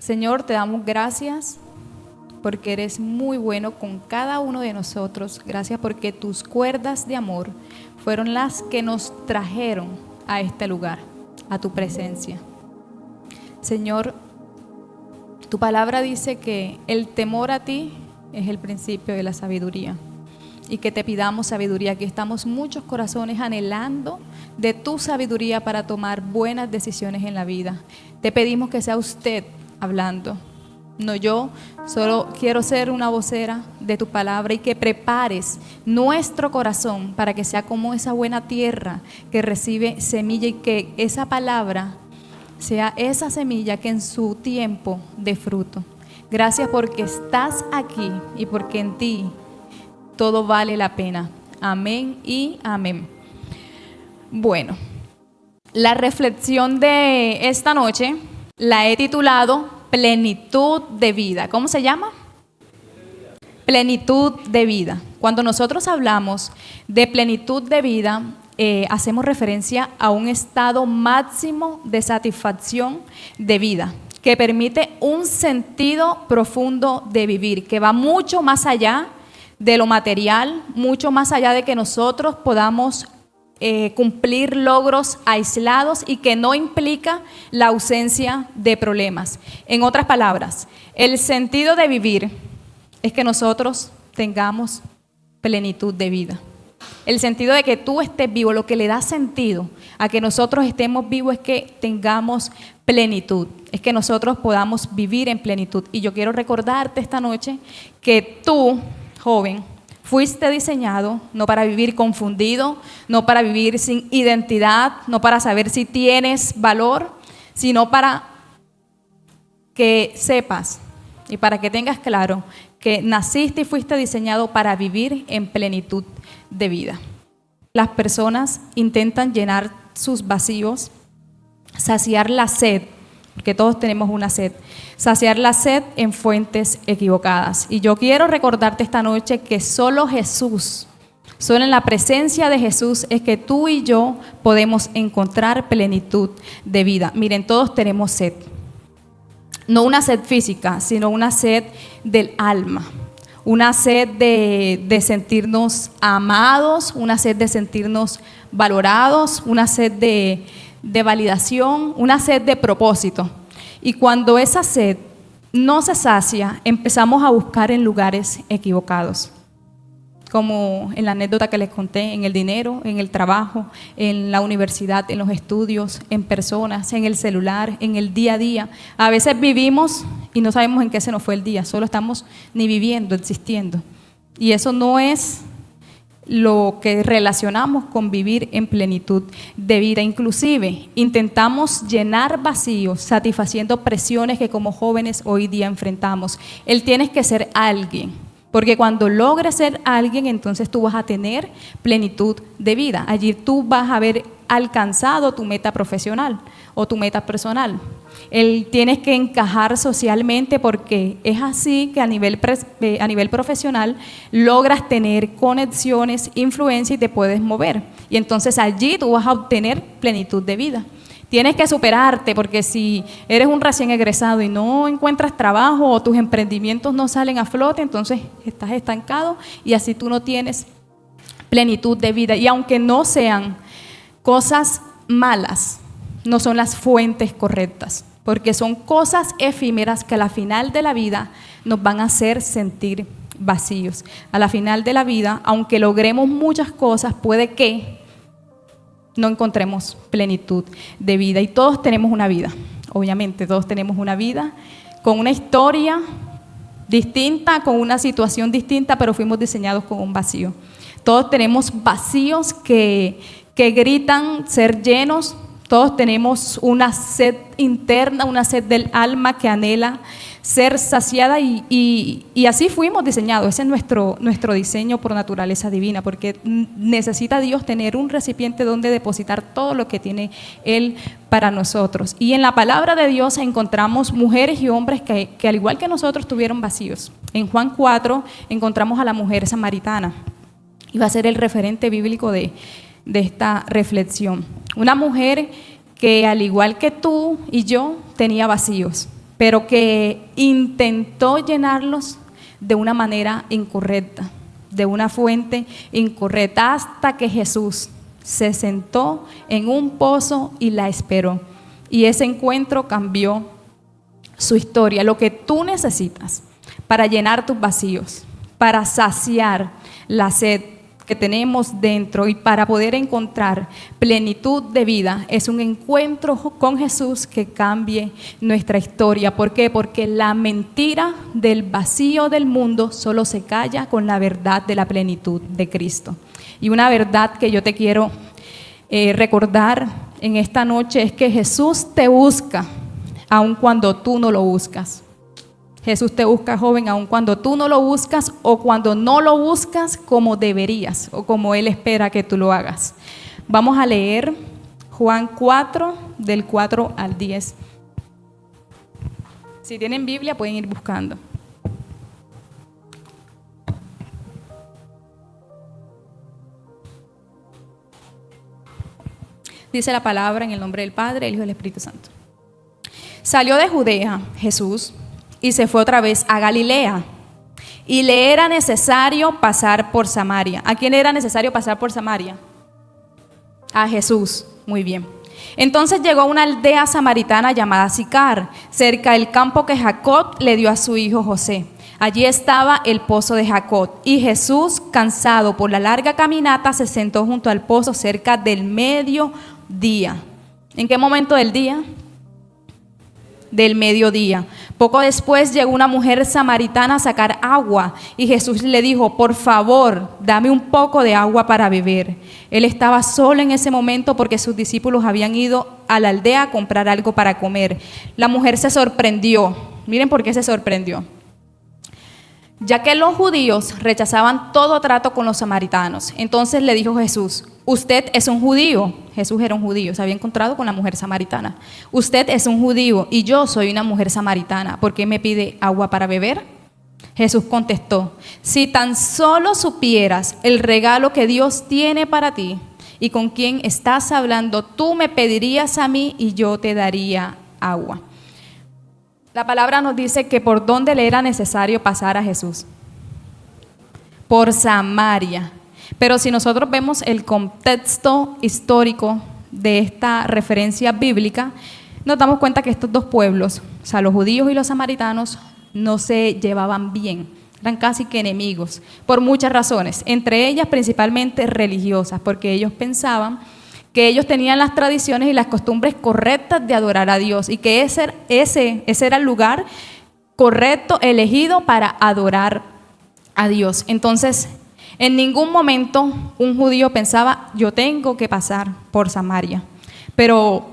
Señor, te damos gracias porque eres muy bueno con cada uno de nosotros. Gracias porque tus cuerdas de amor fueron las que nos trajeron a este lugar, a tu presencia. Señor, tu palabra dice que el temor a ti es el principio de la sabiduría y que te pidamos sabiduría. Aquí estamos muchos corazones anhelando de tu sabiduría para tomar buenas decisiones en la vida. Te pedimos que sea usted hablando, no yo. Solo quiero ser una vocera de tu palabra y que prepares nuestro corazón para que sea como esa buena tierra que recibe semilla y que esa palabra sea esa semilla que en su tiempo dé fruto. Gracias porque estás aquí y porque en ti todo vale la pena. Amén y amén. Bueno, la reflexión de esta noche la he titulado Plenitud de vida. ¿Cómo se llama? Plenitud de vida. Cuando nosotros hablamos de plenitud de vida, hacemos referencia a un estado máximo de satisfacción de vida que permite un sentido profundo de vivir, que va mucho más allá de lo material, mucho más allá de que nosotros podamos cumplir logros aislados y que no implica la ausencia de problemas. En otras palabras, el sentido de vivir es que nosotros tengamos plenitud de vida. El sentido de que tú estés vivo, lo que le da sentido a que nosotros estemos vivos es que tengamos plenitud, es que nosotros podamos vivir en plenitud. Y yo quiero recordarte esta noche que tú, joven, fuiste diseñado no para vivir confundido, no para vivir sin identidad, no para saber si tienes valor, sino para que sepas y para que tengas claro que naciste y fuiste diseñado para vivir en plenitud de vida. Las personas intentan llenar sus vacíos, saciar la sed, porque todos tenemos una sed, saciar la sed en fuentes equivocadas. Y yo quiero recordarte esta noche que solo Jesús, solo en la presencia de Jesús es que tú y yo podemos encontrar plenitud de vida. Miren, todos tenemos sed. No una sed física, sino una sed del alma. Una sed de sentirnos amados, una sed de sentirnos valorados, una sed de validación, una sed de propósito. Y cuando esa sed no se sacia, empezamos a buscar en lugares equivocados, como en la anécdota que les conté, en el dinero, en el trabajo, en la universidad, en los estudios, en personas, en el celular, en el día a día. A veces vivimos y no sabemos en qué se nos fue el día, solo estamos ni viviendo, existiendo. Y eso no es lo que relacionamos con vivir en plenitud de vida. Inclusive intentamos llenar vacíos satisfaciendo presiones que como jóvenes hoy día enfrentamos. Él tienes que ser alguien, porque cuando logres ser alguien, entonces tú vas a tener plenitud de vida. Allí tú vas a haber alcanzado tu meta profesional o tu meta personal. Tienes que encajar socialmente, porque es así que a nivel profesional logras tener conexiones, influencia y te puedes mover. Y entonces allí tú vas a obtener plenitud de vida. Tienes que superarte, porque si eres un recién egresado y no encuentras trabajo o tus emprendimientos no salen a flote, entonces estás estancado y así tú no tienes plenitud de vida. Y aunque no sean cosas malas, no son las fuentes correctas, porque son cosas efímeras que a la final de la vida nos van a hacer sentir vacíos. A la final de la vida, aunque logremos muchas cosas, puede que no encontremos plenitud de vida. Y todos tenemos una vida, obviamente, todos tenemos una vida con una historia distinta, con una situación distinta, pero fuimos diseñados con un vacío. Todos tenemos vacíos que gritan ser llenos. Todos tenemos una sed interna, una sed del alma que anhela ser saciada y así fuimos diseñados. Ese es nuestro diseño por naturaleza divina, porque necesita Dios tener un recipiente donde depositar todo lo que tiene Él para nosotros. Y en la palabra de Dios encontramos mujeres y hombres que al igual que nosotros tuvieron vacíos. En Juan 4 encontramos a la mujer samaritana, y va a ser el referente bíblico de esta reflexión. Una mujer que al igual que tú y yo tenía vacíos, pero que intentó llenarlos de una manera incorrecta, de una fuente incorrecta, hasta que Jesús se sentó en un pozo y la esperó. Y ese encuentro cambió su historia. Lo que tú necesitas para llenar tus vacíos, para saciar la sed que tenemos dentro y para poder encontrar plenitud de vida, es un encuentro con Jesús que cambie nuestra historia. ¿Por qué? Porque la mentira del vacío del mundo solo se calla con la verdad de la plenitud de Cristo. Y una verdad que yo te quiero recordar en esta noche es que Jesús te busca aun cuando tú no lo buscas. Jesús te busca, joven, aun cuando tú no lo buscas o cuando no lo buscas como deberías o como Él espera que tú lo hagas. Vamos a leer Juan 4, del 4 al 10. Si tienen Biblia pueden ir buscando. Dice la palabra en el nombre del Padre, del Hijo y del Espíritu Santo. Salió de Judea Jesús y se fue otra vez a Galilea, y le era necesario pasar por Samaria. ¿A quién era necesario pasar por Samaria? A Jesús. Muy bien. Entonces llegó a una aldea samaritana llamada Sicar, cerca del campo que Jacob le dio a su hijo José. Allí estaba el pozo de Jacob, y Jesús, cansado por la larga caminata, se sentó junto al pozo cerca del mediodía. ¿En qué momento del día? Del mediodía. Poco después llegó una mujer samaritana a sacar agua, y Jesús le dijo: por favor, dame un poco de agua para beber. Él estaba solo en ese momento porque sus discípulos habían ido a la aldea a comprar algo para comer. La mujer se sorprendió. Miren por qué se sorprendió. Ya que los judíos rechazaban todo trato con los samaritanos. Entonces le dijo Jesús: usted es un judío. Jesús era un judío, se había encontrado con la mujer samaritana. Usted es un judío y yo soy una mujer samaritana. ¿Por qué me pide agua para beber? Jesús contestó: si tan solo supieras el regalo que Dios tiene para ti y con quién estás hablando, tú me pedirías a mí y yo te daría agua. La palabra nos dice que por dónde le era necesario pasar a Jesús. Por Samaria. Pero si nosotros vemos el contexto histórico de esta referencia bíblica, nos damos cuenta que estos dos pueblos, o sea, los judíos y los samaritanos, no se llevaban bien. Eran casi que enemigos, por muchas razones, entre ellas principalmente religiosas, porque ellos pensaban que ellos tenían las tradiciones y las costumbres correctas de adorar a Dios y que ese era el lugar correcto, elegido para adorar a Dios. Entonces, en ningún momento un judío pensaba: yo tengo que pasar por Samaria. Pero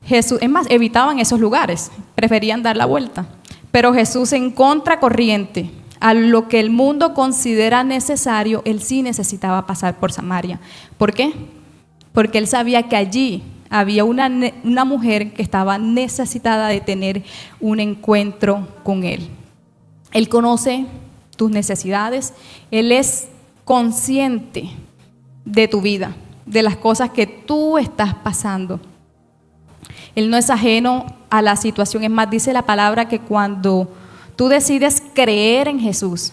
Jesús, es más, evitaban esos lugares, preferían dar la vuelta. Pero Jesús, en contracorriente a lo que el mundo considera necesario, Él sí necesitaba pasar por Samaria. ¿Por qué? Porque Él sabía que allí había una mujer que estaba necesitada de tener un encuentro con Él. Él conoce tus necesidades, Él es consciente de tu vida, de las cosas que tú estás pasando. Él no es ajeno a la situación. Es más, dice la palabra que cuando tú decides creer en Jesús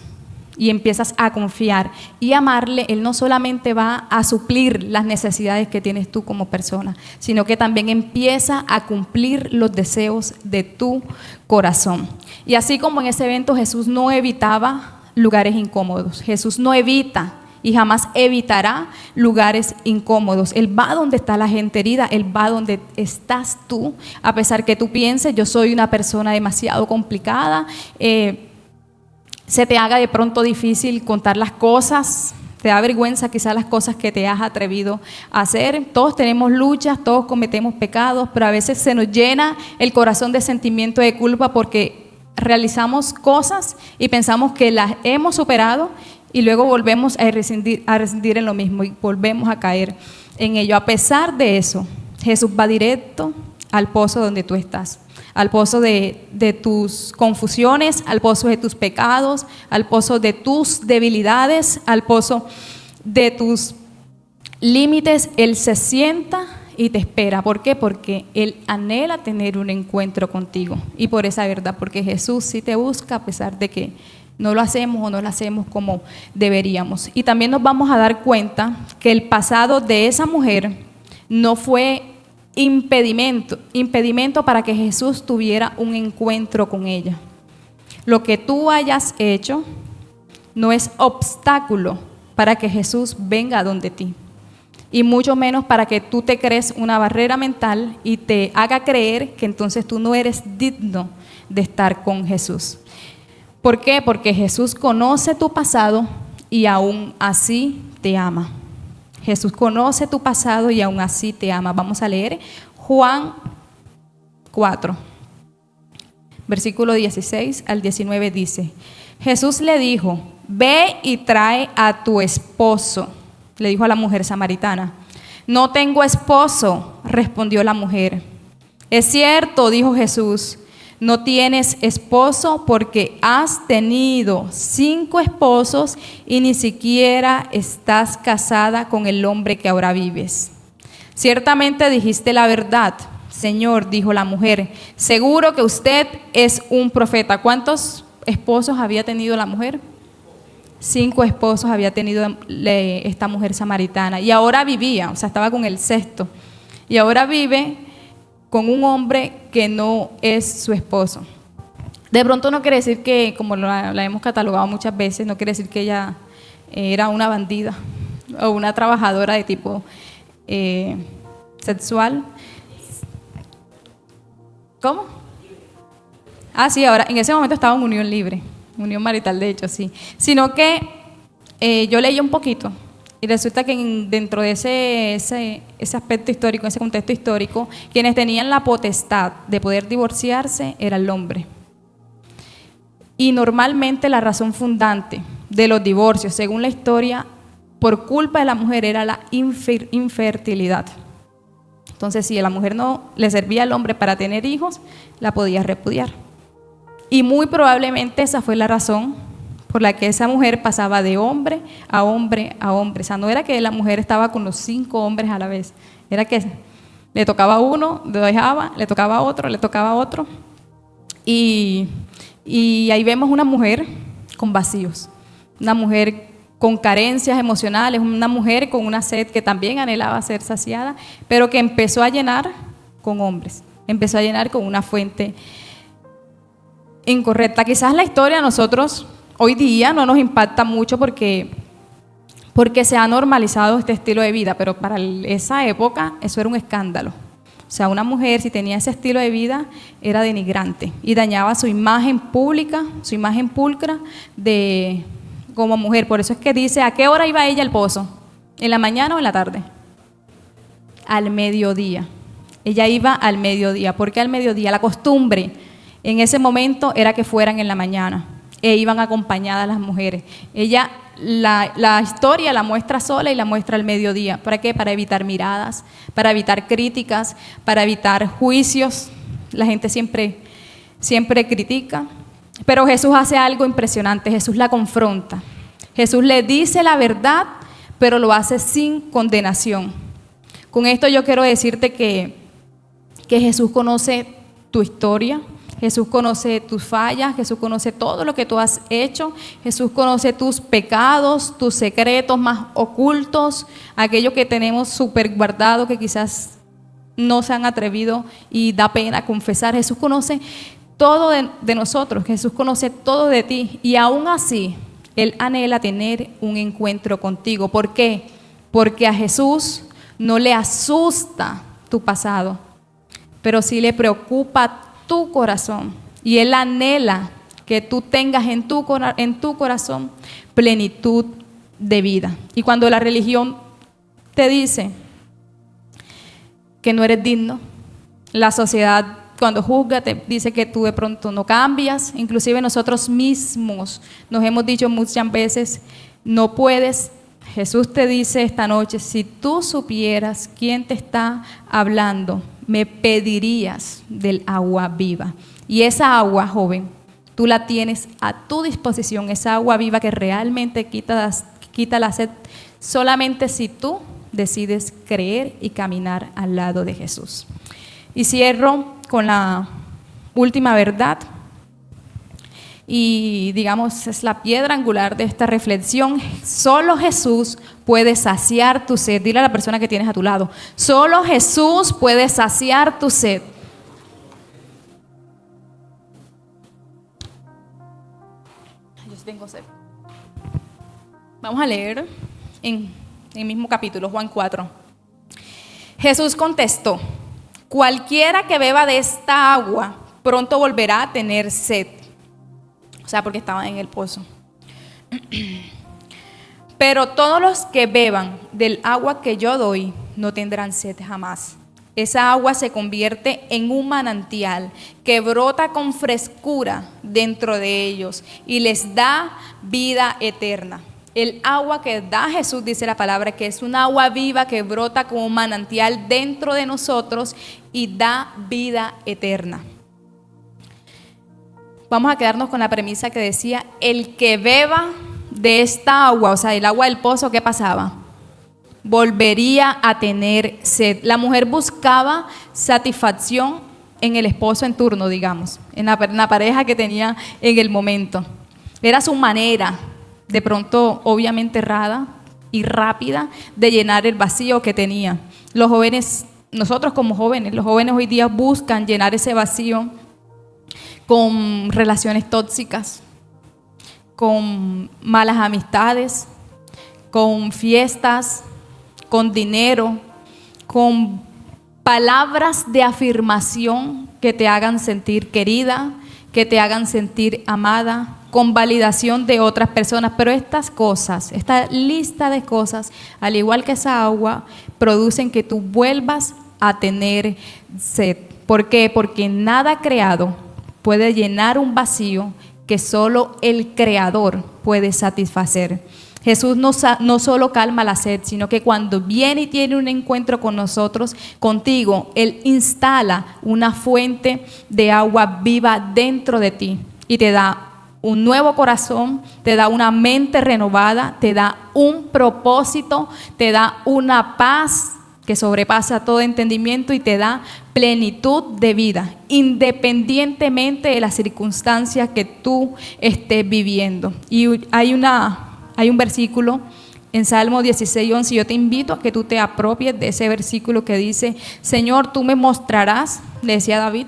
y empiezas a confiar y amarle, Él no solamente va a suplir las necesidades que tienes tú como persona, sino que también empieza a cumplir los deseos de tu corazón. Y así como en ese evento Jesús no evitaba lugares incómodos, Jesús no evita y jamás evitará lugares incómodos. Él va donde está la gente herida, Él va donde estás tú, a pesar que tú pienses: yo soy una persona demasiado complicada, se te haga de pronto difícil contar las cosas, te da vergüenza quizás las cosas que te has atrevido a hacer. Todos tenemos luchas, todos cometemos pecados, pero a veces se nos llena el corazón de sentimiento de culpa porque realizamos cosas y pensamos que las hemos superado y luego volvemos a residir en lo mismo y volvemos a caer en ello. A pesar de eso, Jesús va directo al pozo donde tú estás, al pozo de tus confusiones, al pozo de tus pecados, al pozo de tus debilidades, al pozo de tus límites. Él se sienta y te espera. ¿Por qué? Porque Él anhela tener un encuentro contigo y por esa verdad, porque Jesús sí te busca a pesar de que no lo hacemos o no lo hacemos como deberíamos. Y también nos vamos a dar cuenta que el pasado de esa mujer no fue impedimento para que Jesús tuviera un encuentro con ella. Lo que tú hayas hecho no es obstáculo para que Jesús venga donde ti. Y mucho menos para que tú te crees una barrera mental y te haga creer que entonces tú no eres digno de estar con Jesús. ¿Por qué? Porque Jesús conoce tu pasado y aún así te ama. Jesús conoce tu pasado y aún así te ama. Vamos a leer Juan 4, versículo 16 al 19 dice: Jesús le dijo: ve y trae a tu esposo. Le dijo a la mujer samaritana. No tengo esposo, respondió la mujer. Es cierto, dijo Jesús, no tienes esposo porque has tenido 5 esposos y ni siquiera estás casada con el hombre que ahora vives. Ciertamente dijiste la verdad, Señor, dijo la mujer. Seguro que usted es un profeta. ¿Cuántos esposos había tenido la mujer? 5 esposos había tenido esta mujer samaritana y ahora vivía, o sea, estaba con el 6º y ahora vive con un hombre que no es su esposo. De pronto no quiere decir que, como la hemos catalogado muchas veces, no quiere decir que ella era una bandida o una trabajadora de tipo sexual. ¿Cómo? Ah, sí, ahora en ese momento estaba en unión libre. Unión marital, de hecho, sí. Sino que yo leí un poquito y resulta que dentro de ese aspecto histórico, ese contexto histórico, quienes tenían la potestad de poder divorciarse era el hombre. Y normalmente la razón fundante de los divorcios, según la historia, por culpa de la mujer era la infertilidad. Entonces, si a la mujer no le servía al hombre para tener hijos, la podía repudiar. Y muy probablemente esa fue la razón por la que esa mujer pasaba de hombre a hombre a hombre. O sea, no era que la mujer estaba con los 5 hombres a la vez, era que le tocaba a uno, lo dejaba, le tocaba a otro, le tocaba a otro. Y ahí vemos una mujer con vacíos, una mujer con carencias emocionales, una mujer con una sed que también anhelaba ser saciada, pero que empezó a llenar con hombres, empezó a llenar con una fuente incorrecta. Quizás la historia a nosotros hoy día no nos impacta mucho porque se ha normalizado este estilo de vida, pero para esa época eso era un escándalo. O sea, una mujer si tenía ese estilo de vida era denigrante y dañaba su imagen pública, su imagen pulcra como mujer. Por eso es que dice, ¿a qué hora iba ella al pozo? ¿En la mañana o en la tarde? Al mediodía. Ella iba al mediodía. ¿Por qué al mediodía? La costumbre en ese momento era que fueran en la mañana e iban acompañadas las mujeres. Ella, la historia la muestra sola y la muestra al mediodía. ¿Para qué? Para evitar miradas, para evitar críticas, para evitar juicios. La gente siempre critica. Pero Jesús hace algo impresionante. Jesús la confronta. Jesús le dice la verdad, pero lo hace sin condenación. Con esto yo quiero decirte que Jesús conoce tu historia. Jesús conoce tus fallas, Jesús conoce todo lo que tú has hecho, Jesús conoce tus pecados, tus secretos más ocultos, aquello que tenemos súper guardado que quizás no se han atrevido y da pena confesar. Jesús conoce todo de nosotros, Jesús conoce todo de ti y aún así Él anhela tener un encuentro contigo. ¿Por qué? Porque a Jesús no le asusta tu pasado, pero sí le preocupa tu corazón y Él anhela que tú tengas en tu corazón plenitud de vida. Y cuando la religión te dice que no eres digno, la sociedad cuando juzga te dice que tú de pronto no cambias, inclusive nosotros mismos nos hemos dicho muchas veces, no puedes. Jesús te dice esta noche, si tú supieras quién te está hablando, me pedirías del agua viva. Y esa agua, joven, tú la tienes a tu disposición, esa agua viva que realmente quita la sed, solamente si tú decides creer y caminar al lado de Jesús. Y cierro con la última verdad, y digamos es la piedra angular de esta reflexión. Solo Jesús puede saciar tu sed. Dile a la persona que tienes a tu lado: solo Jesús puede saciar tu sed. Yo tengo sed. Vamos a leer en el mismo capítulo, Juan 4. Jesús contestó: cualquiera que beba de esta agua pronto volverá a tener sed. O sea, porque estaba en el pozo. Pero todos los que beban del agua que yo doy no tendrán sed jamás. Esa agua se convierte en un manantial que brota con frescura dentro de ellos y les da vida eterna. El agua que da Jesús, dice la palabra, que es un agua viva que brota como un manantial dentro de nosotros y da vida eterna. Vamos a quedarnos con la premisa que decía: el que beba de esta agua, o sea, el agua del pozo, ¿qué pasaba? Volvería a tener sed. La mujer buscaba satisfacción en el esposo en turno, digamos, en la pareja que tenía en el momento. Era su manera, de pronto obviamente errada y rápida, de llenar el vacío que tenía. Los jóvenes, nosotros como jóvenes, los jóvenes hoy día buscan llenar ese vacío con relaciones tóxicas, con malas amistades, con fiestas, con dinero, con palabras de afirmación que te hagan sentir querida, que te hagan sentir amada, con validación de otras personas. Pero estas cosas, esta lista de cosas, al igual que esa agua, producen que tú vuelvas a tener sed. ¿Por qué? Porque nada creado puede llenar un vacío que solo el Creador puede satisfacer. Jesús no solo calma la sed, sino que cuando viene y tiene un encuentro con nosotros, contigo, Él instala una fuente de agua viva dentro de ti y te da un nuevo corazón, te da una mente renovada, te da un propósito, te da una paz que sobrepasa todo entendimiento y te da plenitud de vida, independientemente de las circunstancias que tú estés viviendo. Y hay un versículo en Salmo 16:11, yo te invito a que tú te apropies de ese versículo que dice: Señor, tú me mostrarás, le decía David,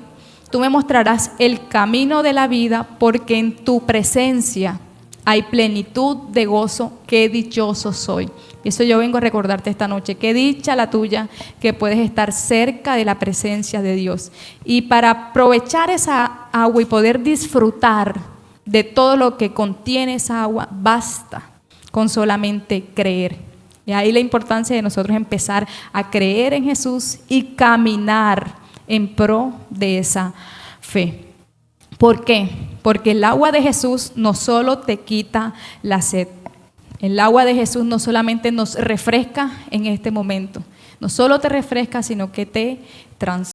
tú me mostrarás el camino de la vida, porque en tu presencia hay plenitud de gozo, qué dichoso soy. Y eso yo vengo a recordarte esta noche, qué dicha la tuya que puedes estar cerca de la presencia de Dios. Y para aprovechar esa agua y poder disfrutar de todo lo que contiene esa agua, basta con solamente creer. Y ahí la importancia de nosotros empezar a creer en Jesús y caminar en pro de esa fe. ¿Por qué? Porque el agua de Jesús no solo te quita la sed. El agua de Jesús no solamente nos refresca en este momento, no solo te refresca, sino que te transforma.